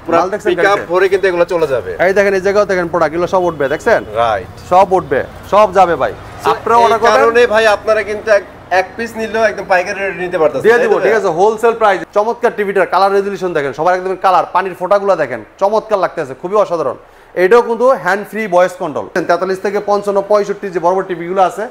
পুরো পিকআপ ভরে কিন্তু এগুলো চলে যাবে। এই দেখেন এই জায়গাও দেখেন প্রোডাক্ট গুলো সব উঠবে, দেখছেন? রাইট, সব উঠবে, সব যাবে ভাই। আপনারা অর্ডার করবেন, কারণে ভাই আপনারা কিন্তু এক পিস নিলেও একদম পাইকারি রেটে নিতে পারতেছেন, দিয়ে দিব, ঠিক আছে? Wholesale price. চমৎকার টিভিটার কালার রেজোলিউশন দেখেন, সবার একদম কালার, পানির ফোঁটাগুলো দেখেন, চমৎকার লাগতেছে, খুবই অসাধারণ। এটাও কিন্তু হ্যান্ড ফ্রি ভয়েস কন্ট্রোল। 43 থেকে 55, 65 যে বড় বড় টিভিগুলো আছে,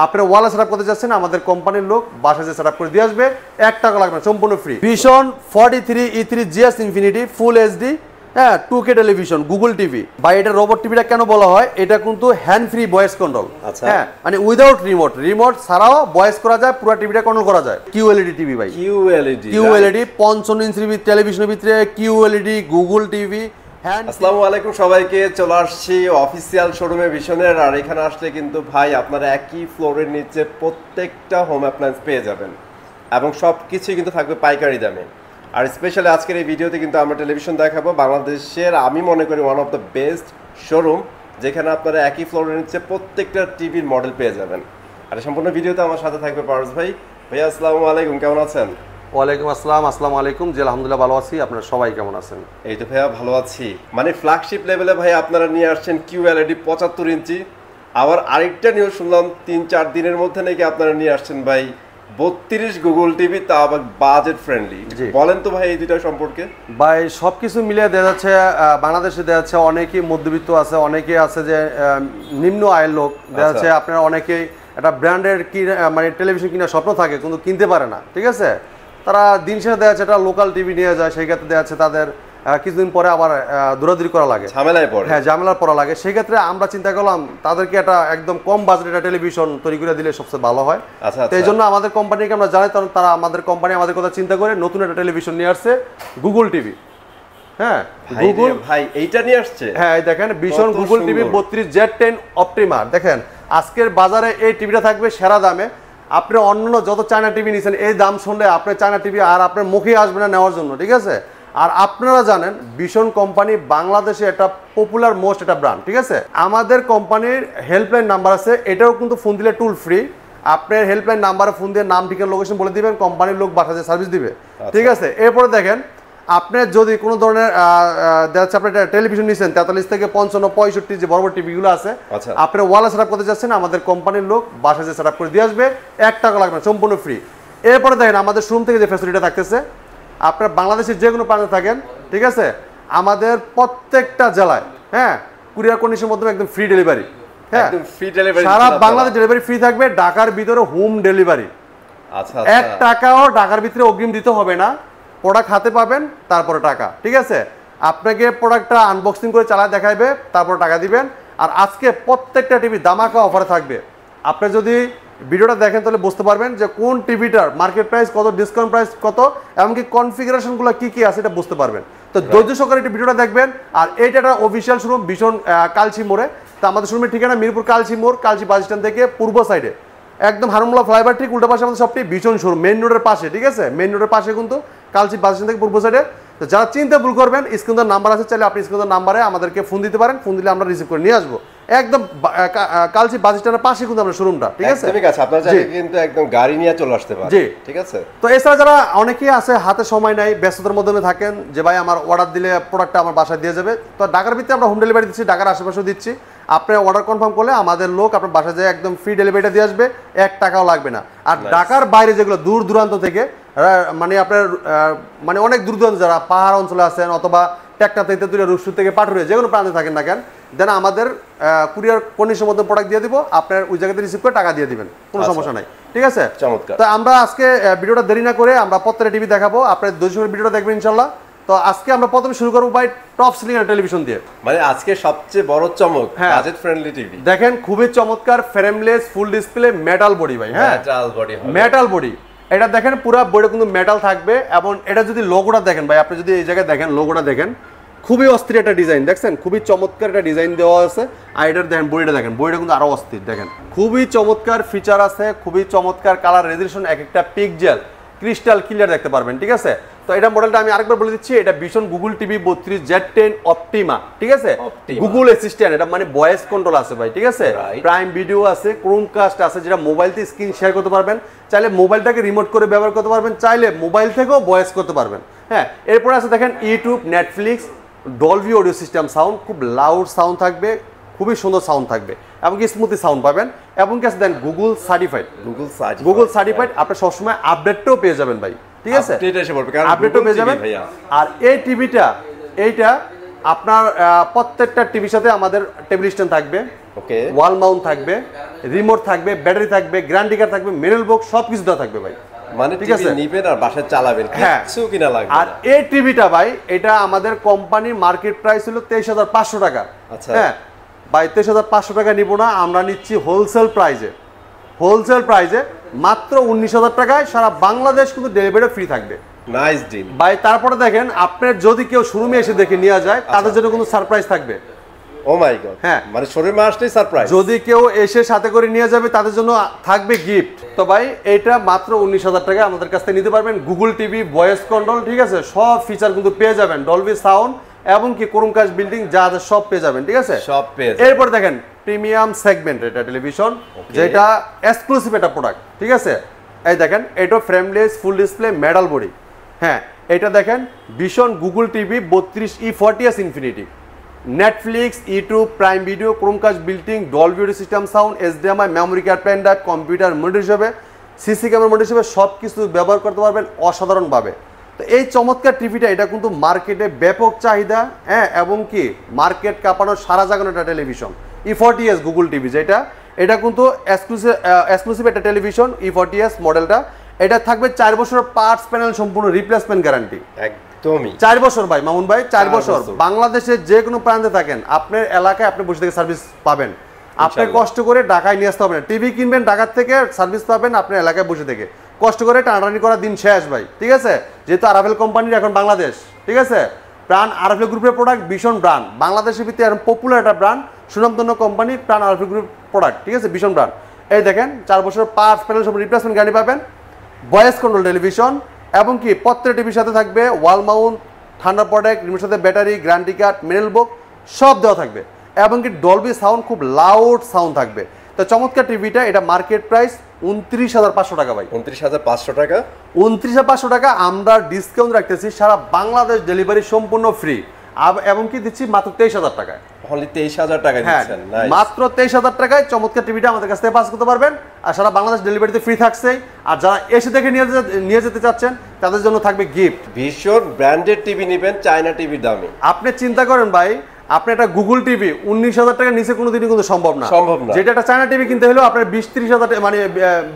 আপনারা ওয়ালে সেটআপ করতে যাচ্ছেন, আমাদের কোম্পানির লোক বাসায় সেটআপ করে দিয়ে আসবে, 1 টাকা লাগবে না, সম্পূর্ণ free. Vision 43E3 GS infinity full HD, হ্যাঁ, 2K টেলিভিশন, গুগল টিভি। ভাই এটা রোবট টিভিটা কেন বলা হয়? এটা কিন্তু হ্যান্ড ফ্রি ভয়েস কন্ট্রোল, হ্যাঁ, মানে উইদাউট রিমোট ছাড়াও ভয়েস করা যায়, পুরো টিভিটা কন্ট্রোল করা যায়। QLED টিভি ভাই, QLED 55 ইঞ্চি টেলিভিশনের ভিতরে QLED গুগল টিভি। আসসালামু আলাইকুম সবাইকে, চলে আসছি অফিসিয়াল শোরুমে ভিশনের। আর এখানে আসলে কিন্তু ভাই আপনারা একই ফ্লোরের নিচে প্রত্যেকটা হোম অ্যাপ্লায়েন্স পেয়ে যাবেন এবং সব কিছুই কিন্তু থাকবে পাইকারি দামে। আর স্পেশালি আজকের এই ভিডিওতে কিন্তু আমরা টেলিভিশন দেখাবো বাংলাদেশের, আমি মনে করি one of the best showroom, যেখানে আপনারা একই ফ্লোরের নিচে প্রত্যেকটা টিভির মডেল পেয়ে যাবেন। আর সম্পূর্ণ ভিডিওতে আমার সাথে থাকবে পারস ভাই। ভাইয়া আসসালামু আলাইকুম, কেমন আছেন? ওয়ালাইকুম আসসালাম, আসসালামু আলাইকুম। জি আলহামদুলিল্লাহ ভালো আছি, আপনারা সবাই কেমন আছেন? এই তো ভাইয়া ভালো আছি। মানে ফ্ল্যাগশিপ লেভেলে ভাই আপনারা নিয়ে আসছেন QLED 75 ইঞ্চি। আবার আরেকটা নিউজ শুনলাম 3-4 দিনের মধ্যে নাকি আপনারা নিয়ে আসছেন ভাই 32 গুগল টিভি, তা আবার বাজেট ফ্রেন্ডলি। বলেন তো ভাই এই দুটো সম্পর্কে। ভাই সবকিছু মিলিয়ে দেখা যাচ্ছে বাংলাদেশে দেখা যাচ্ছে অনেকেই মধ্যবিত্ত আছে, অনেকে আছে যে নিম্ন আয়ের লোক, দেখা যাচ্ছে আপনারা অনেকেই একটা ব্র্যান্ডের মানে টেলিভিশন কিনার স্বপ্ন থাকে কিন্তু কিনতে পারে না, ঠিক আছে? তারা দিন শেষে দেখা যাচ্ছে একটা লোকাল টিভি নিয়ে যায়, সেই ক্ষেত্রে দেখা যাচ্ছে তাদের কিছুদিন পরে আবার দৌড়াদৌড়ি করা লাগে, ঝামেলায় পড়ে। হ্যাঁ, ঝামেলার পড়া লাগে। সেই ক্ষেত্রে আমরা চিন্তা করলাম তাদেরকে একটা একদম কম বাজেটের টেলিভিশন তৈরি করে দিলে সবচেয়ে ভালো হয়। তো এই জন্য আমাদের কোম্পানিকে আমরা জানাই, কারণ তারা আমাদের কোম্পানি আমাদের কথা চিন্তা করে নতুন একটা টেলিভিশন নিয়ে আসছে, গুগল টিভি। হ্যাঁ, গুগল ভাই এইটা নিয়ে আসছে, হ্যাঁ দেখেন vision Google TV 32 Z10 Optima. দেখেন আজকের বাজারে এই টিভিটা থাকবে সেরা দামে। আপনি অন্য যত চায়না টিভি নিয়েছেন এই দাম শুনলে আপনার চায়না টিভি আর আপনার মুখে আসবে না নেওয়ার জন্য, ঠিক আছে? আর আপনারা জানেন ভিশন কোম্পানি বাংলাদেশে একটা পপুলার মোস্ট একটা ব্র্যান্ড, ঠিক আছে? আমাদের কোম্পানির হেল্পলাইন নাম্বার আছে, এটাও কিন্তু ফোন দিলে টুল ফ্রি। আপনার হেল্পলাইন নাম্বারে ফোন দিয়ে নাম ঠিকানা লোকেশন বলে দিবেন, কোম্পানির লোক বাসাতে সার্ভিস দিবে, ঠিক আছে? এরপরে দেখেন আপনি যদি কোনো ধরনের আপনার টেলিভিশন নিচ্ছেন 43 থেকে 55, 65 যে বড় বড় টিভিগুলো আছে, আপনারা ওয়ালে সেটআপ করতে যাচ্ছেন, আমাদের কোম্পানির লোক বাসায় সেটআপ করে দিয়ে আসবে, 1 টাকা লাগবে না, সম্পূর্ণ ফ্রি। এরপরে দেখেন আমাদের শোরুম থেকে যে ফ্যাসিলিটি থাকতেছে, আপনার বাংলাদেশের যে কোনো প্রান্তে থাকেন, ঠিক আছে, আমাদের প্রত্যেকটা জেলায়, হ্যাঁ, কুরিয়ার কন্ডিশনের মাধ্যমে একদম ফ্রি ডেলিভারি, হ্যাঁ, সারা বাংলাদেশ ডেলিভারি ফ্রি থাকবে, ঢাকার ভিতরে হোম ডেলিভারি। আচ্ছা, 1 টাকাও ঢাকার ভিতরে অগ্রিম দিতে হবে না, প্রোডাক্ট হাতে পাবেন তারপরে টাকা, ঠিক আছে? আপনাকে প্রোডাক্টটা আনবক্সিং করে চালায় দেখাইবে, তারপর টাকা দিবেন। আর আজকে প্রত্যেকটা টিভি দামাকা অফারে থাকবে। আপনি যদি ভিডিওটা দেখেন তাহলে বুঝতে পারবেন যে কোন টিভিটার মার্কেট প্রাইস কত, ডিসকাউন্ট প্রাইস কত, এমনকি কনফিগারেশনগুলো কি কি আছে এটা বুঝতে পারবেন। তো ধৈর্য সহকারে এই ভিডিওটা দেখবেন। আর এইটা একটা অফিসিয়াল শোরুম ভিশন কালচি মোড়ে। তো আমাদের শোরুমের ঠিকানা মিরপুর কালচি মোড়, কালচি বাস স্ট্যান্ড থেকে পূর্ব সাইডে একদম হারমোলা ফ্লাইওভার ঠিক উল্টা পাশে আমাদের সবটি ভীষণ শোরুম, মেইন রোডের পাশে, ঠিক আছে? মেইন রোডের পাশে কিন্তু কালচি বাস স্ট্যান্ড থেকে পূর্ব সাইডে। তো যারা চিন্তা ভুল করবেন, স্ক্রিনের নাম্বার আছে, চাইলে আপনি স্ক্রিনের নাম্বারে আমাদেরকে ফোন দিতে পারেন, ফোন দিলে আমরা রিসিভ করে নিয়ে আসবো। একদম কালচি বাস স্ট্যান্ডের পাশে কিন্তু আমরা শোরুমটা, ঠিক আছে? ঠিক আছে, আপনারা চাইলে কিন্তু একদম গাড়ি নিয়ে চলে আসতে পারেন, জি, ঠিক আছে? তো এছাড়া যারা অনেকেই আছে হাতে সময় নাই, ব্যস্ততার মধ্যে থাকেন, যে ভাই আমার অর্ডার দিলে প্রোডাক্টটা আমার বাসায় দিয়ে যাবে, তো ঢাকার ভিতরে আমরা হোম ডেলিভারি দিচ্ছি, ঢাকার আশেপাশেও দিচ্ছি। আপনি অর্ডার কনফার্ম করলে আমাদের লোক আপনার বাসায় যায় একদম ফ্রি ডেলিভারিটা দিয়ে আসবে, 1 টাকাও লাগবে না। আর ঢাকার বাইরে যেগুলো দূর দূরান্ত থেকে, মানে আপনার মানে অনেক দূর দূরান্ত যারা পাহাড় অঞ্চলে আছেন অথবা টেকনা থেকে রূপসুর থেকে পাটুরিয়া যে কোনো প্রান্তে থাকেন না কেন, দেন আমাদের কুরিয়ার কন্ডিশনের মধ্যে প্রোডাক্ট দিয়ে দিব, আপনার ওই জায়গাতে রিসিভ করে টাকা দিয়ে দিবেন, কোনো সমস্যা নাই, ঠিক আছে? চমৎকার। তো আমরা আজকে ভিডিওটা দেরি না করে আমরা প্রত্যেকটা টিভি দেখাবো, আপনার 200 ভিডিওটা দেখবেন ইনশাল্লাহ। তো আজকে আমরা প্রথমে শুরু করবো ভাই টপ সিলিং এর টেলিভিশন দিয়ে। মানে আজকে সবচেয়ে বড় চমক বাজেট ফ্রেন্ডলি টিভি। দেখেন খুবই চমৎকার, frameless full display metal body ভাই, হ্যাঁ, মেটাল বডি। এটা দেখেন পুরো বডি কিন্তু মেটাল থাকবে, এবং এটা যদি লোগোটা দেখেন ভাই, আপনি যদি এই জায়গায় দেখেন লোগোটা দেখেন, খুবই অস্থির একটা ডিজাইন, দেখছেন খুবই চমৎকার একটা ডিজাইন দেওয়া আছে। আর এটার দেখেন বডিটা দেখেন, বডিটা কিন্তু আরো অস্থির, দেখেন খুবই চমৎকার ফিচার আছে, খুবই চমৎকার কালার রেজোলিউশন, এক একটা পিক্সেল ক্রিস্টাল ক্লিয়ার দেখতে পারবেন, ঠিক আছে? তো এটা মডেলটা আমি আরেকবার বলে দিচ্ছি, এটা vision Google TV 32 Z10 Optima, ঠিক আছে? গুগল অ্যাসিস্ট্যান্ট, এটা মানে ভয়েস কন্ট্রোল আছে ভাই, ঠিক আছে? প্রাইম ভিডিও আছে, ক্রোমকাস্ট আছে, যেটা মোবাইল থেকে স্ক্রিন শেয়ার করতে পারবেন, চাইলে মোবাইলটাকে রিমোট করে ব্যবহার করতে পারবেন, চাইলে মোবাইল থেকেও ভয়েস করতে পারবেন, হ্যাঁ। এরপরে আছে দেখেন YouTube, Netflix, Dolby audio system sound, খুব লাউড সাউন্ড থাকবে, খুবই সুন্দর সাউন্ড থাকবে এবং কি স্মুথি সাউন্ড পাবেন এবং কি দেন গুগল সার্টিফাইড। গুগল সার্টিফাইড আপনি সবসময় আপডেটটাও পেয়ে যাবেন ভাই, ঠিক আছে, আপডেটও পেয়ে যাবেন। আর এই টিভিটা এইটা আপনার প্রত্যেকটা টিভির সাথে আমাদের টেবিল স্ট্যান্ড থাকবে, ওকে, ওয়াল মাউন্ট থাকবে, রিমোট থাকবে, ব্যাটারি থাকবে, গ্যারান্টি কার্ড থাকবে, মিরর বক্স সবকিছু দেওয়া থাকবে ভাই, মানে ঠিক আছে, নিবেন আর বাসায় চালাবেন, কিছু কিনা লাগবে। আর এই টিভিটা ভাই এটা আমাদের কোম্পানির মার্কেট প্রাইস হলো 23,500 টাকা। আচ্ছা হ্যাঁ ভাই, 23,500 টাকা নিব না, আমরা নিচ্ছি হোলসেল প্রাইজে মাত্র 19,000 টাকায় সারা বাংলাদেশ কিন্তু ডেলিভারি ফ্রি থাকবে। নাইস ডিল ভাই। তারপরে দেখেন আপনার যদি কেউ শোরুমে এসে দেখে নিয়ে যায় তাদের জন্য কিন্তু সারপ্রাইজ থাকবে। ও মাই গড, হ্যাঁ, মানে শোরুমে আসলেই সারপ্রাইজ, যদি কেউ এসে সাথে করে নিয়ে যাবে তাদের জন্য থাকবে গিফট। তো ভাই এটা মাত্র 19,000 টাকা আমাদের কাছ থেকে নিতে পারবেন। গুগল টিভি, ভয়েস কন্ট্রোল, ঠিক আছে, সব ফিচার কিন্তু পেয়ে যাবেন, ডলবি সাউন্ড এবং কি ক্রোমকাস্ট বিল্ডিং যা আছে সব পেয়ে যাবেন, ঠিক আছে, সব পেয়ে যাবেন। এরপর দেখেন প্রিমিয়াম সেগমেন্ট এটা টেলিভিশন, যেটা এক্সক্লুসিভ একটা প্রোডাক্ট, ঠিক আছে। এই দেখেন এটা frameless full display metal body. হ্যাঁ, এটা দেখেন ভীষণ Google TV 32E40s infinity, Netflix, YouTube, prime video, Chromecast building, Dolby audio system sound, HDMI, memory card, pen drive, computer monitor হিসেবে, সিসি ক্যামেরা মনিটর হিসেবে সব কিছু ব্যবহার করতে পারবেন অসাধারণভাবে। তো এই চমৎকার টিভিটা এটা কিন্তু মার্কেটে ব্যাপক চাহিদা, হ্যাঁ, এবং কি মার্কেট কাঁপানো সারা জাগানো একটা টেলিভিশন E40s গুগল টিভি, যেটা এটা কিন্তু এক্সক্লুসিভ একটা টেলিভিশন E40s মডেলটা। এটা থাকবে 4 বছর পার্টস প্যানেল সম্পূর্ণ রিপ্লেসমেন্ট গ্যারান্টি, একদমই 4 বছর ভাই মামুন ভাই, 4 বছর। বাংলাদেশের যে কোনো প্রান্তে থাকেন আপনার এলাকায় আপনি বসে থেকে সার্ভিস পাবেন, আপনি কষ্ট করে ঢাকায় নিয়ে আসতে হবে না। টিভি কিনবেন ঢাকার থেকে, সার্ভিস পাবেন আপনার এলাকায় বসে থেকে, কষ্ট করে টানাটানি করার দিন শেষ ভাই, ঠিক আছে। যেহেতু আরাভেল কোম্পানির এখন বাংলাদেশ, ঠিক আছে, প্রাণ আরাভেল গ্রুপের প্রোডাক্ট ভীষণ ব্র্যান্ড, বাংলাদেশের ভিতরে এখন পপুলার একটা ব্র্যান্ড, সুনামধন্য কোম্পানি প্রাণ আরাভেল গ্রুপ প্রোডাক্ট, ঠিক আছে, ভীষণ ব্র্যান্ড। এই দেখেন 4 বছর পার্টস প্যানেল সব রিপ্লেসমেন্ট গ্যারান্টি পাবেন, ভয়েস কন্ট্রোল টেলিভিশন এবং কি প্রত্যেক টিভির সাথে থাকবে ওয়াল মাউন্ট, ঠান্ডা প্রোডাক্ট, রিমোটের সাথে battery, guarantee card, mirror box সব দেওয়া থাকবে এবং কি ডলবি সাউন্ড, খুব লাউড সাউন্ড থাকবে। তো চমৎকার টিভিটা এটা মার্কেট প্রাইস 29,500 টাকা ভাই, 29,500 টাকা। 29,500 টাকা আমরা ডিসকাউন্ট রাখতেছি, সারা বাংলাদেশ ডেলিভারি সম্পূর্ণ ফ্রি এবং কি দিচ্ছি মাত্র 23,000 টাকায়। অনলি 23,000 টাকা দিচ্ছেন, নাইস, মাত্র 23,000 টাকায় চমৎকার টিভিটা আমাদের কাছ থেকে পাস করতে পারবেন। আর সারা বাংলাদেশ ডেলিভারিতে ফ্রি থাকছেই। আর যারা এসে দেখে নিয়ে যেতে চাচ্ছেন তাদের জন্য থাকবে গিফট। ভীষণ ব্র্যান্ডেড টিভি নেবেন চায়না টিভির দামে। আপনি চিন্তা করেন ভাই, আপনি একটা গুগল টিভি 19,000 টাকার নিচে কোনোদিনই কিন্তু সম্ভব না। যেটা একটা চায়না টিভি কিনতে হলো আপনার 20-30,000 টাকা, মানে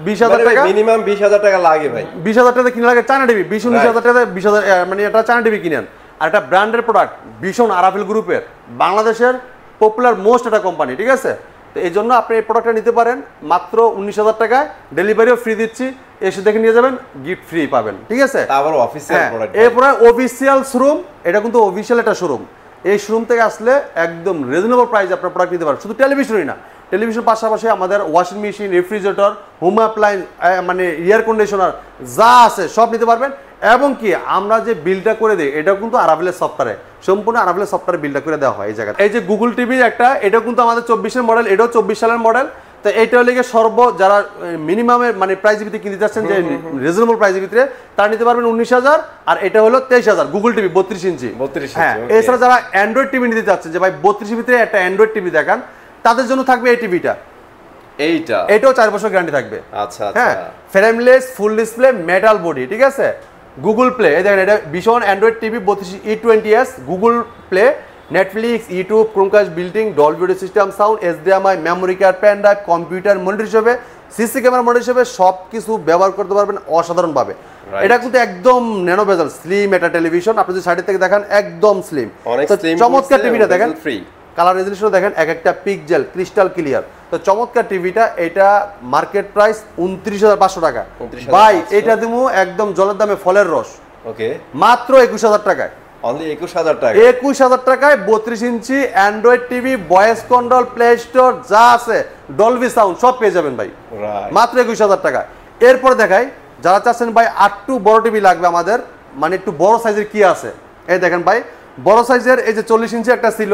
20,000 টাকা, মিনিমাম 20,000 টাকা লাগে ভাই। 20,000 টাকা কিনে লাগে চায়না টিভি, 20-19,000 টাকা 20,000, মানে এটা চায়না টিভি কিনেন। আর একটা ব্র্যান্ডের প্রোডাক্ট ভীষণ আরাভেল গ্রুপের, বাংলাদেশের পপুলার মোস্ট একটা কোম্পানি, ঠিক আছে। তো এই জন্য আপনি এই প্রোডাক্টটা নিতে পারেন মাত্র 19,000 টাকায়, ডেলিভারিও ফ্রি দিচ্ছি, এসে দেখে নিয়ে যাবেন, গিফট ফ্রি পাবেন, ঠিক আছে। তারপর অফিসিয়াল প্রোডাক্ট, এরপরে অফিসিয়াল শোরুম, এটা কিন্তু অফিসিয়াল একটা শোরুম। এই শোরুম থেকে আসলে একদম রিজনেবল প্রাইসে আপনার প্রোডাক্ট নিতে পারেন। শুধু টেলিভিশনই না, টেলিভিশন পাশাপাশি আমাদের washing machine, refrigerator, home appliance, মানে এয়ার কন্ডিশনার যা আছে সব নিতে পারবেন। এবং কি আমরা যে বিলটা করে দিই এটা কিন্তু আরাভেলের সফটওয়্যারে, সম্পূর্ণ আরাভেলের সফটওয়্যারে বিলটা করে দেওয়া হয় এই জায়গায়। এই যে গুগল টিভি একটা, এটা কিন্তু আমাদের 24-এর মডেল, এটাও 24 সালের মডেল। তো এইটা হলে যারা মিনিমামের মানে প্রাইসের ভিতরে কিনতে চাচ্ছেন, যে রিজনেবল প্রাইসের ভিতরে, তারা নিতে পারবেন 19,000। আর এটা হলো 23,000 গুগল টিভি 32 ইঞ্চি। হ্যাঁ, এছাড়া যারা অ্যান্ড্রয়েড টিভি নিতে চাচ্ছেন, যে ভাই 32 ভিতরে একটা অ্যান্ড্রয়েড টিভি দেখান, তাদের জন্য থাকবে এই টিভিটা, এটাও 4 বছর গ্যারান্টি থাকবে। আচ্ছা, হ্যাঁ, frameless full display metal body, ঠিক আছে। গুগল প্লে, এই দেখেন এটা ভীষণ Android TV 32E20s, Google play, Netflix, YouTube, Chromecast building, Dolby audio system sound, HDMI, memory card, pen drive, computer monitor হিসেবে, সিসি ক্যামেরা মনিটর হিসেবে সব কিছু ব্যবহার করতে পারবেন অসাধারণভাবে। এটা কিন্তু একদম ন্যানো বেজেল স্লিম একটা টেলিভিশন, আপনি যদি সাইডে থেকে দেখেন একদম স্লিম। চমৎকার টিভিটা দেখেন, কালার রেজলিউশন দেখেন, এক একটা পিক্সেল ক্রিস্টাল ক্লিয়ার। তো চমৎকার টিভিটা, এটা মার্কেট প্রাইস 29,500 টাকা ভাই। এটা দিমু একদম জলের দামে ফলের রস, ওকে, মাত্র 21,000 টাকায়। অনলি 21,000 টাকা, 21,000 টাকায় 32 inch Android TV, voice control, play store যা আছে, ডলবি সাউন্ড সব পেয়ে যাবেন ভাই, মাত্র 21,000 টাকা। এরপর দেখাই, যারা চাচ্ছেন ভাই আরটু বড় টিভি লাগবে আমাদের, মানে একটু বড় সাইজের কি আছে, এই দেখেন ভাই, বড় সাইজের এই যে 40 ইঞ্চি একটা ছিল,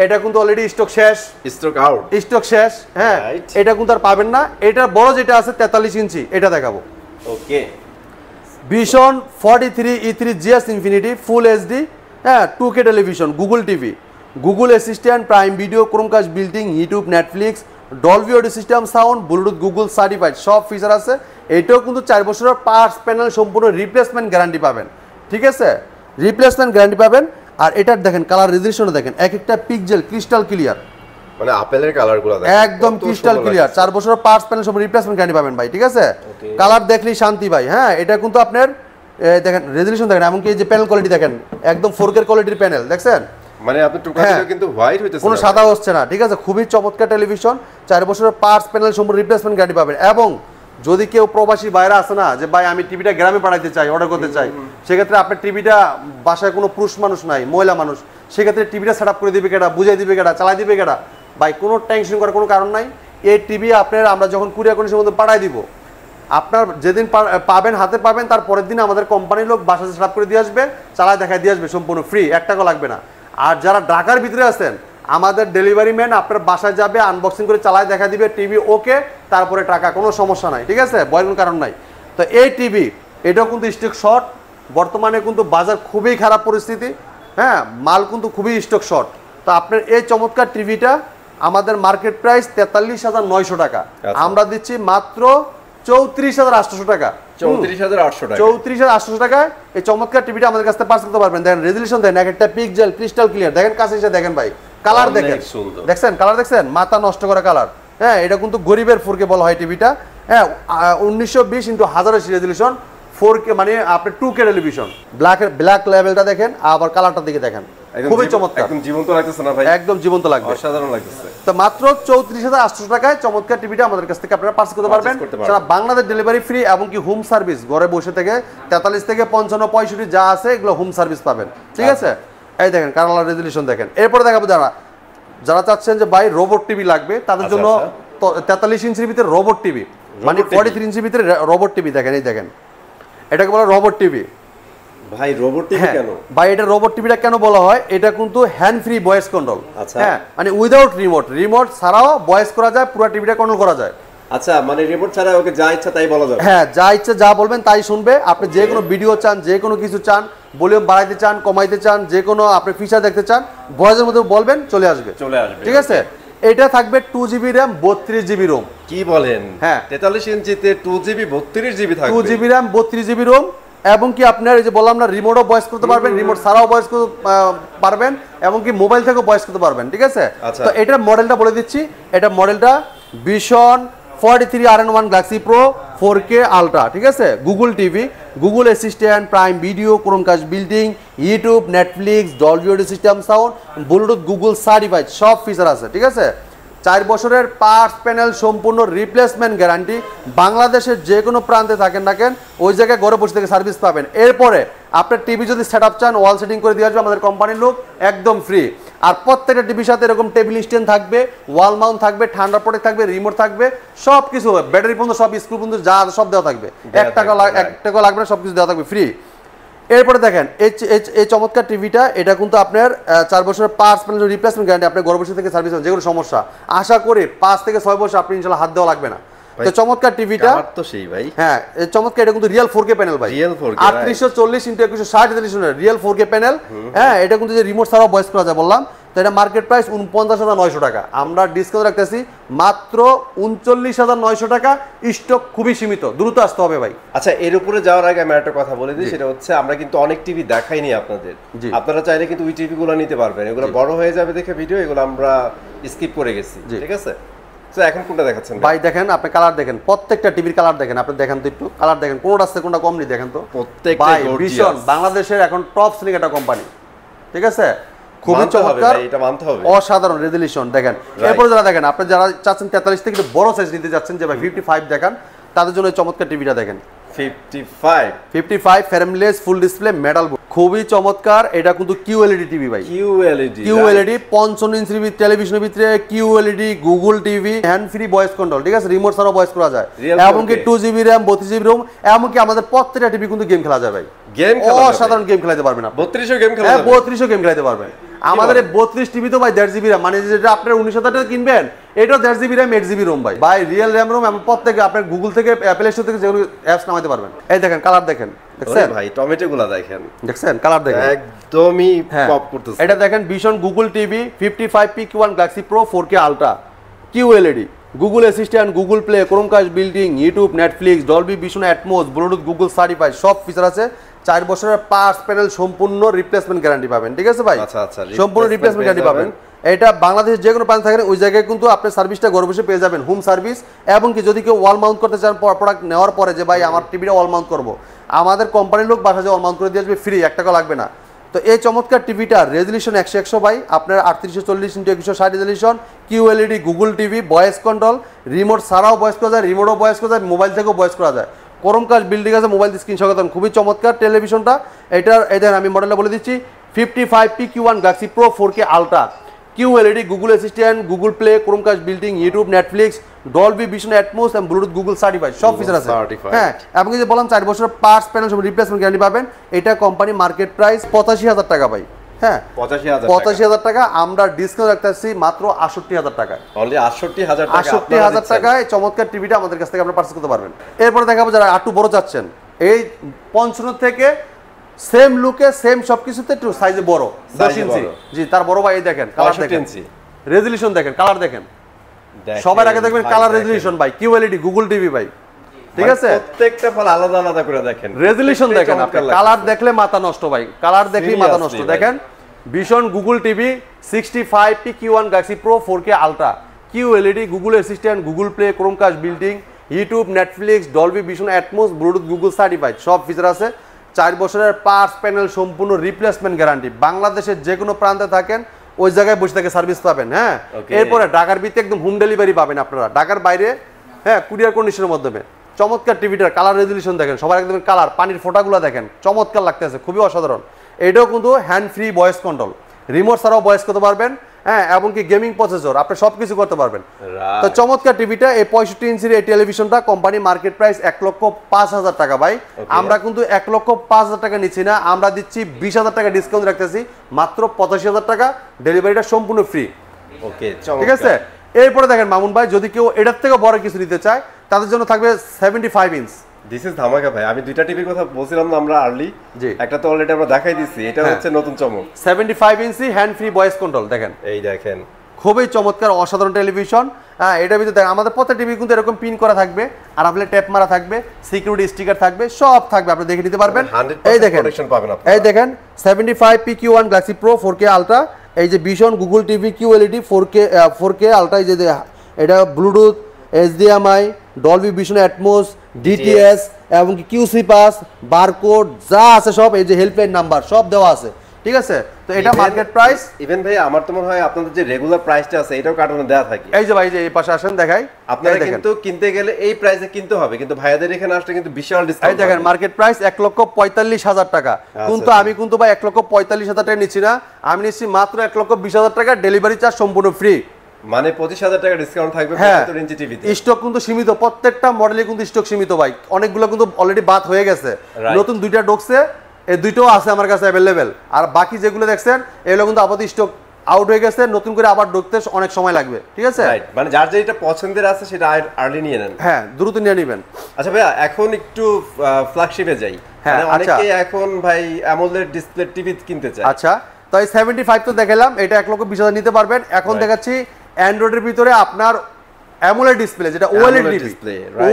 এটা কিন্তু অলরেডি স্টক শেষ, স্টক শেষ। হ্যাঁ, এটা কিন্তু আর পাবেন না। এটার বড় যেটা আছে 43 ইঞ্চি, এটা দেখাবো, ওকে, ভীষণ 43E3GS ইনফিনিটি ফুল HD হ্যাঁ 2K television, Google TV, Google assistant, prime video, Chromecast building, YouTube, Netflix, Dolby audio system sound, Bluetooth Google certified, সব ফিচার আছে। এটাও কিন্তু 4 বছরের পার্টস প্যানেল সম্পূর্ণ রিপ্লেসমেন্ট গ্যারান্টি পাবেন, ঠিক আছে, রিপ্লেসমেন্ট গ্যারান্টি পাবেন। আর এটার দেখেন কালার রেজোলিউশন দেখেন, এক একটা পিক্সেল ক্রিস্টাল ক্লিয়ার, মানে আপেলের কালারগুলো দেখেন একদম ক্রিস্টাল ক্লিয়ার। 4 বছরের পার্টস প্যানেল সব রিপ্লেসমেন্ট গ্যারান্টি পাবেন ভাই, ঠিক আছে। কালার দেখলেই শান্তি ভাই। হ্যাঁ এটা কিন্তু আপনার দেখেন রেজোলিউশন দেখেন, এমনকি এই যে প্যানেল কোয়ালিটি দেখেন, একদম 4K কোয়ালিটির প্যানেল দেখছেন, মানে আপনি টুকা দিলে কিন্তু হোয়াইট হইতেছে, কোনো সাদা হচ্ছে না, ঠিক আছে। খুবই চমৎকার টেলিভিশন, 4 বছরের পার্টস প্যানেল সম্পূর্ণ রিপ্লেসমেন্ট গ্যারান্টি পাবেন। এবং যদি কেউ প্রবাসী বাইরে আসে না যে ভাই আমি টিভিটা গ্রামে পাঠাইতে চাই, অর্ডার করতে চাই, সেক্ষেত্রে আপনার টিভিটা বাসায় কোনো পুরুষ মানুষ নাই, মহিলা মানুষ, সেক্ষেত্রে টিভিটা সেট আপ করে দিবে কেটা, বুঝাই দিবে কেটা, চালাই দিবে কেটা, ভাই কোনো টেনশন করার কোনো কারণ নাই। এই টিভি আপনার আমরা যখন কুরিয়ার কন্ডিশনের মধ্যে পাঠাই দিব, আপনার যেদিন পাবেন হাতে পাবেন, তার পরের দিন আমাদের কোম্পানির লোক বাসায় সেট আপ করে দিয়ে আসবে, চালায় দেখায় দিয়ে আসবে, সম্পূর্ণ ফ্রি, 1 টাকা লাগবে না। আর যারা ঢাকার ভিতরে আছেন, আমাদের ডেলিভারি ম্যান আপনার বাসায় যাবে, আনবক্সিং করে চালায় দেখা দিবে, টিভি ওকে, তারপরে টাকা, কোনো সমস্যা নাই, ঠিক আছে, ভয়ের কোনো কারণ নাই। তো এই টিভি এটাও কিন্তু স্টক শর্ট, বর্তমানে কিন্তু বাজার খুবই খারাপ পরিস্থিতি, হ্যাঁ মাল কিন্তু খুবই স্টক শর্ট। তো আপনার এই চমৎকার টিভিটা আমাদের মার্কেট প্রাইস 43,900 টাকা, আমরা দিচ্ছি মাত্র 34,800 টাকা, 34,800 টাকা, 34,800 টাকায় এই চমৎকার টিভিটা আমাদের কাছে পাস করতে পারবেন। দেখেন রেজোলিউশন দেখেন, এক একটা পিক্সেল ক্রিস্টাল ক্লিয়ার, দেখেন কাছে এসে দেখেন ভাই, কালার দেখেন, দেখছেন কালার দেখছেন, মাথা নষ্ট করা কালার। হ্যাঁ এটা কিন্তু গরিবের 4K বলা হয় টিভিটা। হ্যাঁ 1920x1080 রেজোলিউশন 4K, মানে আপনি 2K টেলিভিশন। ব্ল্যাক লেভেলটা দেখেন, আবার কালারটার দিকে দেখেন, খুবই চমৎকার, একদম জীবন্ত লাগতেছে না ভাই, একদম জীবন্ত লাগবে, অসাধারণ লাগতেছে। তো মাত্র 34,800 টাকায় চমৎকার টিভিটা আমাদের কাছ থেকে আপনারা পারচেজ করতে পারবেন। সারা বাংলাদেশ ডেলিভারি ফ্রি, এবং কি হোম সার্ভিস, ঘরে বসে থেকে 43 থেকে 55 65 যা আছে এগুলো হোম সার্ভিস পাবেন, ঠিক আছে। এই দেখেন কালার রেজোলিউশন দেখেন। এরপরে দেখাবো যারা চাচ্ছেন যে ভাই রোবট টিভি লাগবে, তাদের জন্য 43 ইঞ্চির ভিতরে রোবট টিভি, মানে 43 ইঞ্চির ভিতরে রোবট টিভি দেখেন, এই দেখেন এটাকে বলা রোবট টিভি। ভাই রোবট টিভি কেন ভাই, এটা রোবট টিভিটা কেন বলা হয়, এটা কিন্তু হ্যান্ড ফ্রি ভয়েস কন্ট্রোল, হ্যাঁ মানে উইদাউট রিমোট ছাড়াও ভয়েস করা যায়, পুরো টিভিটা কন্ট্রোল করা যায়। আচ্ছা মানে রিমোট ছাড়া ওকে যা ইচ্ছা তাই বলা যাবে, হ্যাঁ যা ইচ্ছা যা বলবেন তাই শুনবে। আপনি যে কোনো ভিডিও চান, যে কোনো কিছু চান, ভলিউম বাড়াইতে চান, কমাইতে চান, যে কোনো আপনি ফিচার দেখতে চান, ভয়েসের মধ্যে বলবেন, চলে আসবে, ঠিক আছে। এটা থাকবে 2GB র্যাম 32GB রোম। কি বলেন? হ্যাঁ 43 ইঞ্চিতে 2GB 32GB থাকবে, 2GB র্যাম 32GB রোম। এবং কি আপনার এই যে বললাম না, রিমোটও ভয়েস করতে পারবেন, রিমোট ছাড়াও ভয়েস করতে পারবেন, এবং কি মোবাইল থেকেও ভয়েস করতে পারবেন, ঠিক আছে। তো এটার মডেলটা বলে দিচ্ছি, এটা মডেলটা vision 43 RN1 Galaxy pro 4K ultra, ঠিক আছে। Google TV, Google assistant, prime video, Chromecast building, YouTube, Netflix, Dolby audio system sound, Bluetooth Google certified, সব ফিচার আছে, ঠিক আছে। 4 বছরের পার্টস প্যানেল সম্পূর্ণ রিপ্লেসমেন্ট গ্যারান্টি। বাংলাদেশের যে কোনো প্রান্তে থাকেন না কেন, ওই জায়গায় ঘরে বসে থেকে সার্ভিস পাবেন। এরপরে আপনার টিভি যদি সেট আপ চান, ওয়াল সেটিং করে দিয়ে আসবে আমাদের কোম্পানির লোক, একদম ফ্রি। আর প্রত্যেকটা টিভির সাথে এরকম টেবিল স্ট্যান্ড থাকবে, ওয়াল মাউন্ট থাকবে, ঠান্ডা প্রোটেক্ট থাকবে, রিমোট থাকবে, সব কিছু, ব্যাটারি পর্যন্ত সব, স্ক্রু পর্যন্ত যা সব দেওয়া থাকবে, 1 টাকা লাগবে না, সব কিছু দেওয়া থাকবে ফ্রি। এরপরে দেখেন এই চমৎকার টিভিটা, এটা কিন্তু আপনার 4 বছরের পার্টস প্যানেল রিপ্লেসমেন্ট গ্যারান্টি, আপনার ঘরে বসে থেকে সার্ভিস হবে, যে কোনো সমস্যা আশা করি 5 থেকে 6 বছর আপনি ইনশাআল্লাহ হাত দেওয়া লাগবে না। তো চমৎকার টিভিটা তো সেই ভাই, হ্যাঁ এই চমৎকার, এটা কিন্তু রিয়েল 4K প্যানেল ভাই, রিয়েল 4K 3840x2160 রেজোলিউশনের রিয়েল 4K প্যানেল। হ্যাঁ এটা কিন্তু যে রিমোট ছাড়াও ভয়েস করা যায় বললাম। তো এটা মার্কেট প্রাইস 49,900 টাকা, আমরা ডিসকাউন্ট রাখতেছি মাত্র 39,900 টাকা। স্টক খুবই সীমিত, দ্রুত আসতে হবে ভাই। আচ্ছা এর উপরে যাওয়ার আগে আমি একটা কথা বলে দিই, সেটা হচ্ছে আমরা কিন্তু অনেক টিভি দেখাইনি আপনাদের, আপনারা চাইলে কিন্তু ওই টিভি গুলো নিতে পারবেন, এগুলো বড় হয়ে যাবে দেখে ভিডিও, এগুলো আমরা স্কিপ করে গেছি, ঠিক আছে। তো এখন কোনটা দেখাচ্ছেন ভাই? দেখেন আপনি কালার দেখেন, প্রত্যেকটা টিভির কালার দেখেন, আপনি দেখেন তো একটু কালার দেখেন, কোনটা আছে কোনটা কম নেই দেখেন তো। প্রত্যেকটা ভীষণ বাংলাদেশের এখন টপ সেলিং একটা কোম্পানি, ঠিক আছে, খুবই চমৎকার, এটা মানতে হবে, অসাধারণ রেজোলিউশন দেখেন। এরপর যারা দেখেন, আপনি যারা চাচ্ছেন 43 থেকে বড় সাইজ নিতে যাচ্ছেন, যে ভাই 55 দেখান, তাদের জন্য এই চমৎকার টিভিটা দেখেন। 55 ফ্রেমলেস ফুল ডিসপ্লে মেটাল, খুবই চমৎকার। এটা কিন্তু কিউএলইডি টিভি ভাই, কিউএলইডি 55 ইঞ্চির টেলিভিশনের ভিতরে QLED, Google TV, hand free voice control, ঠিক আছে, রিমোট ছাড়াও ভয়েস করা যায়, এমনকি 2GB র্যাম 32GB রোম, এমনকি আমাদের প্রত্যেকটা টিভি কিন্তু গেম খেলা যায় ভাই, অসাধারণ গেম খেলাতে পারবেন আপনি, 3200 গেম খেলা যাবে, 3200 গেম খেলাতে পারবেন। আমাদের এই 32 টিভি তো ভাই 1.5GB র্যাম, মানে যেটা আপনার 19,000 টাকা কিনবেন, এটা 1.5 জিবি র্যাম 8 জিবি রোম ভাই রিয়েল র্যাম রোম এবং প্রত্যেকে আপনার গুগল থেকে প্লে স্টোর থেকে যেগুলো অ্যাপস নামাতে পারবেন। এই দেখেন কালার দেখেন, দেখছেন ভাই টমেটোগুলো দেখেন, দেখছেন কালার দেখেন একদমই পপ করতেছে। এটা দেখেন vision Google TV 55PQ1 Galaxy pro 4K ultra QLED, Google assistant, Google play, Chromecast building, YouTube, Netflix, Dolby vision Atmos, Bluetooth Google certified সব ফিচার আছে। 4 বছরের পার্টস প্যানেল সম্পূর্ণ রিপ্লেসমেন্ট গ্যারান্টি পাবেন, ঠিক আছে ভাই? আচ্ছা আচ্ছা, সম্পূর্ণ রিপ্লেসমেন্ট গ্যারান্টি পাবেন। এটা বাংলাদেশের যে কোনো প্রান্তে থাকেন ওই জায়গায় কিন্তু আপনি সার্ভিসটা ঘরে বসে পেয়ে যাবেন, হোম সার্ভিস। এবং কি যদি কেউ ওয়াল মাউন্ট করতে চান প্রোডাক্ট নেওয়ার পরে যে ভাই আমার টিভিটা ওয়াল মাউন্ট করবো, আমাদের কোম্পানির লোক বাসায় ওয়াল মাউন্ট করে দিয়ে আসবে ফ্রি, 1 টাকা লাগবে না। তো এই চমৎকার টিভিটা রেজলিউশন 100x100 ভাই আপনার 3840x2160 resolution, QLED, Google TV, voice control, remote ছাড়াও ভয়েস করা যায়, রিমোটও ভয়েস করা যায়, মোবাইল থেকেও ভয়েস করা যায়। ক্রোমকাস্ট বিল্ডিং আছে, মোবাইল স্ক্রিন সচেতন, খুবই চমৎকার টেলিভিশনটা। এটার এই দেখেন আমি মডেলটা বলে দিচ্ছি 55PQ1 Galaxy pro 4K ultra QLED, Google assistant, Google play, Chromecast building, YouTube, Netflix, Dolby vision Atmos এবং ব্লুটুথ গুগল সার্টিফাইড সব ফিচার আছে। হ্যাঁ, এবং যে বললাম 4 বছরের পার্টস প্যানেল সব রিপ্লেসমেন্ট গ্যারান্টি পাবেন। এটা কোম্পানি মার্কেট প্রাইস 85,000 টাকা ভাই। হ্যাঁ 85,000 টাকা, আমরা ডিসকাউন্ট রাখতেছি মাত্র 68,000 টাকায়। অনলি 68,000 টাকা, 68,000 টাকায় চমৎকার টিভিটা আমাদের কাছ থেকে আপনারা পারচেজ করতে পারবেন। এরপরে দেখাবো যারা একটু বড় চাচ্ছেন, এই 55 থেকে সেম লুকে সেম সবকিছুতে একটু সাইজে বড় 10 ইঞ্চি। জি তার বড় ভাই দেখেন, কালার দেখেন, রেজলিউশন দেখেন, কালার দেখেন। সবার আগে দেখবেন কালার রেজলিউশন ভাই, QLED, গুগল টিভি ভাই, ঠিক আছে? প্রত্যেকটা ফল আলাদা আলাদা করে দেখেন, রেজলিউশন দেখেন। আপনি কালার দেখলে মাথা নষ্ট ভাই, কালার দেখলেই মাথা নষ্ট। দেখেন vision Google TV 65PQ1 Galaxy pro 4K ultra QLED, Google assistant, Google play, Chromecast building, YouTube, Netflix, Dolby vision Atmos, Bluetooth Google certified সব ফিচার আছে। 4 বছরের পার্টস প্যানেল সম্পূর্ণ রিপ্লেসমেন্ট গ্যারান্টি। বাংলাদেশের যে কোনো প্রান্তে থাকেন ওই জায়গায় বসে থেকে সার্ভিস পাবেন। হ্যাঁ, এরপরে ঢাকার ভিতরে একদম হোম ডেলিভারি পাবেন আপনারা, ঢাকার বাইরে হ্যাঁ কুরিয়ার কন্ডিশনের মাধ্যমে। চমৎকার টিভিটার কালার রেজলিউশন দেখেন, সবার একদম কালার, পানির ফোঁটাগুলো দেখেন, চমৎকার লাগতেছে, খুবই অসাধারণ। এটাও কিন্তু hand free voice control, remote ছাড়াও ভয়েস করতে পারবেন। হ্যাঁ, এবং কি গেমিং প্রসেসর, আপনি সবকিছু করতে পারবেন। তো চমৎকার টিভিটা, এই 65 ইঞ্চির এই টেলিভিশনটা কোম্পানি মার্কেট প্রাইস 1,05,000 টাকা ভাই। আমরা কিন্তু 1,05,000 টাকা নিচ্ছি না, আমরা দিচ্ছি 20,000 টাকা ডিসকাউন্ট রাখতেছি, মাত্র 85,000 টাকা, ডেলিভারিটা সম্পূর্ণ ফ্রি। ওকে, ঠিক আছে? এরপরে দেখেন মামুন ভাই, যদি কেউ এটার থেকে বড় কিছু নিতে চায় তাদের জন্য থাকবে 75 ইঞ্চ। দিস ইজ ধামাকা ভাই। আমি দুইটা টিভির কথা বলছিলাম না আমরা আর্লি, জি একটা তো অলরেডি আমরা দেখাই দিছি, এটা হচ্ছে নতুন চমক। 75 ইঞ্চি হ্যান্ড ফ্রি ভয়েস কন্ট্রোল দেখেন, এই দেখেন খুবই চমৎকার অসাধারণ টেলিভিশন। হ্যাঁ, এটার ভিতরে দেখেন আমাদের প্রত্যেক টিভি কিন্তু এরকম পিন করা থাকবে, আর আপনার ট্যাপ মারা থাকবে, সিকিউরিটি স্টিকার থাকবে, সব থাকবে, আপনি দেখে নিতে পারবেন। এই দেখেন, এই দেখেন 75PQ1 Galaxy pro 4K ultra, এই যে vision Google TV QLED 4K ultra, এই যে এটা Bluetooth, HDMI, Dolby vision Atmos, DTS এবং QC পাস, বারকোড যা আছে সব, এই যে হেল্পলাইন নাম্বার সব দেওয়া আছে, ঠিক আছে? তো এটা মার্কেট প্রাইস। ইভেন ভাই আমার তো মনে হয় আপনাদের যে রেগুলার প্রাইসটা আছে এটাও কার্টুনে দেওয়া থাকে। এই যে ভাই, যে এই পাশে আসেন দেখাই, আপনারা কিন্তু কিনতে গেলে এই প্রাইসে কিনতে হবে, কিন্তু ভাইয়াদের এখানে আসলে কিন্তু বিশাল ডিসকাউন্ট। এই দেখেন মার্কেট প্রাইস 1,45,000 টাকা, কিন্তু আমি কিন্তু ভাই 1,45,000 টাকা নিচ্ছি না, আমি নিচ্ছি মাত্র 1,20,000 টাকা, ডেলিভারি চার্জ সম্পূর্ণ ফ্রি। মানে 25,000 টাকা ডিসকাউন্ট থাকবে 75 ইঞ্চি টিভিতে। স্টক কিন্তু সীমিত, প্রত্যেকটা মডেলে কিন্তু স্টক সীমিত ভাই, অনেকগুলো কিন্তু অলরেডি বাদ হয়ে গেছে, নতুন দুইটা ঢুকছে, এই দুইটাও আছে আমার কাছে অ্যাভেলেবেল, আর বাকি যেগুলো দেখছেন এগুলো কিন্তু আপাতত স্টক আউট হয়ে গেছে, নতুন করে আবার ঢুকতে অনেক সময় লাগবে, ঠিক আছে? মানে যার যেটা পছন্দের আছে সেটা আর্লি নিয়ে নেন। হ্যাঁ, দ্রুত নিয়ে নেবেন। আচ্ছা ভাইয়া, এখন একটু ফ্ল্যাগশিপে যাই। মানে অনেকে এখন ভাই অ্যামোলেড ডিসপ্লে টিভি কিনতে চায়। আচ্ছা, তো এই 75 তো দেখালাম, এটা 1,20,000 নিতে পারবেন। এখন দেখাচ্ছি অ্যান্ড্রয়েডের ভিতরে আপনার অ্যামোলেড ডিসপ্লে, যেটা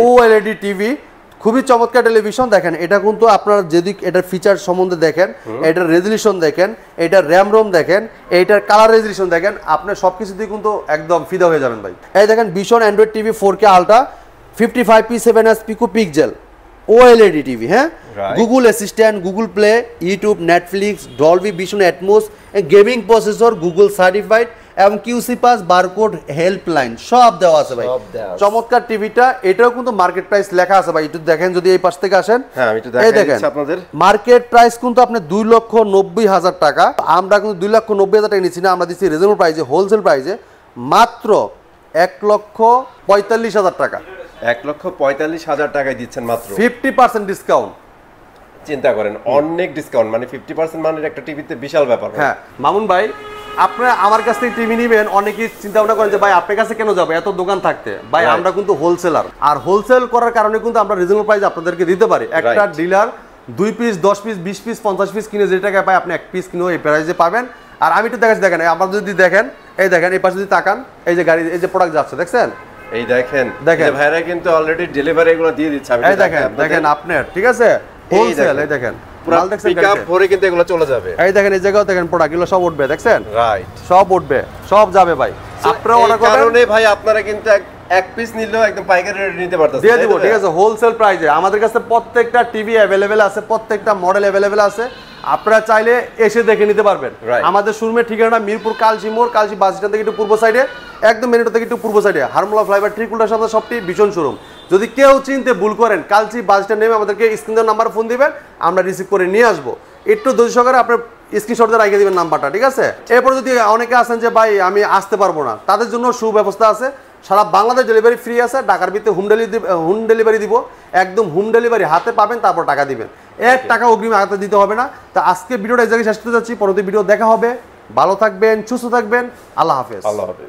OLED টিভি, খুবই চমৎকার টেলিভিশন। দেখেন এটা কিন্তু আপনার যদি এটার ফিচার সম্বন্ধে দেখেন, এটার রেজলিউশন দেখেন, এটার র্যাম রোম দেখেন, এইটার কালার রেজলিউশন দেখেন, আপনার সবকিছুতেই কিন্তু একদম ফিদা হয়ে যাবেন ভাই। এই দেখেন vision Android TV 4K ultra 55P7S পিকো পিক্সেল OLED টিভি। হ্যাঁ, Google assistant, Google play, YouTube, Netflix, Dolby vision Atmos, gaming processor, Google certified এবং QC পাস, বারকোড, হেল্পলাইন সব দেওয়া আছে ভাই। চমৎকার টিভিটা, এটাও কিন্তু মার্কেট প্রাইস লেখা আছে ভাই, একটু দেখেন যদি এই পাশ থেকে আসেন। হ্যাঁ, আমি একটু দেখাই দিচ্ছি আপনাদের। মার্কেট প্রাইস কিন্তু আপনি 2,90,000 টাকা, আমরা কিন্তু 2,90,000 টাকা নিচ্ছি না, আমরা দিচ্ছি রিজনেবল প্রাইসে, হোলসেল প্রাইসে মাত্র 1,45,000 টাকা। 1,45,000 টাকায় দিচ্ছেন মাত্র, 50% ডিসকাউন্ট। চিন্তা করেন, অনেক ডিসকাউন্ট, মানে 50% মানের একটা টিভিতে বিশাল ব্যাপার। হ্যাঁ মামুন ভাই, আপনারা আমার কাছ থেকে টিভি নেবেন, অনেকেই চিন্তা ভাবনা করেন যে ভাই আপনার কাছে কেন যাবো এত দোকান থাকতে। ভাই আমরা কিন্তু হোলসেলার, আর হোলসেল করার কারণে কিন্তু আমরা রিজনেবল প্রাইস আপনাদেরকে দিতে পারি। একটা dealer 2 piece 10 piece 20 piece 50 piece কিনে যে টাকা পায় আপনি 1 পিস কিনেও এই প্রাইসে পাবেন। আর আমি একটু দেখাচ্ছি, দেখেন আমার যদি দেখেন, এই দেখেন এই পাশে যদি তাকান, এই যে গাড়ি এই যে প্রোডাক্ট যাচ্ছে দেখছেন, এই দেখেন দেখেন ভাইরা কিন্তু অলরেডি ডেলিভারি এগুলো দিয়ে দিচ্ছে। আমি এই দেখেন দেখেন আপনার ঠিক আছে হোলসেল, এই দেখেন মাল দেখছেন পিকআপ ভরে কিন্তু এগুলো চলে যাবে। এই দেখেন এই জায়গাও দেখেন প্রোডাক্ট এগুলো সব উঠবে দেখছেন, রাইট, সব উঠবে সব যাবে ভাই। আপনারা অর্ডার করবেন, কারণে ভাই আপনারা কিন্তু এক পিস নিলেও একদম পাইকারি রেট নিতে পারতেছেন, দিয়ে দিব ঠিক আছে হোলসেল প্রাইসে। আমাদের কাছে প্রত্যেকটা টিভি অ্যাভেলেবেল আছে, প্রত্যেকটা মডেল অ্যাভেলেবেল আছে, আপনারা চাইলে এসে দেখে নিতে পারবেন। আমাদের শোরুমের ঠিকানা মিরপুর কালচি মোড়, কালচি বাস স্ট্যান্ড থেকে একটু পূর্ব সাইডে, একদম মেন রোড থেকে একটু পূর্ব সাইডে হারমোলা ফ্লাইওভার ঠিক উল্টার সামনে সবটি ভীষণ শোরুম। যদি কেউ চিনতে ভুল করেন, কালচি বাস স্ট্যান্ড নেমে আমাদেরকে স্ক্রিনের নাম্বার ফোন দিবেন, আমরা রিসিভ করে নিয়ে আসবো। একটু ধৈর্য সহকারে আপনার স্ক্রিনশট দিয়ে রেখে দিবেন নাম্বারটা, ঠিক আছে? এরপর যদি অনেকে আছেন যে ভাই আমি আসতে পারবো না, তাদের জন্য সুব্যবস্থা আছে, সারা বাংলাদেশ ডেলিভারি ফ্রি আছে। ঢাকার ভিতরে হোম ডেলিভারি দিব, একদম হোম ডেলিভারি হাতে পাবেন, তারপর টাকা দিবেন, 1 টাকা অগ্রিম হাতে দিতে হবে না। তো আজকে ভিডিওটা এই জায়গায় শেষ করতে যাচ্ছি, পরবর্তী ভিডিও দেখা হবে। ভালো থাকবেন, সুস্থ থাকবেন, আল্লাহ হাফেজ। আল্লাহ হাফেজ।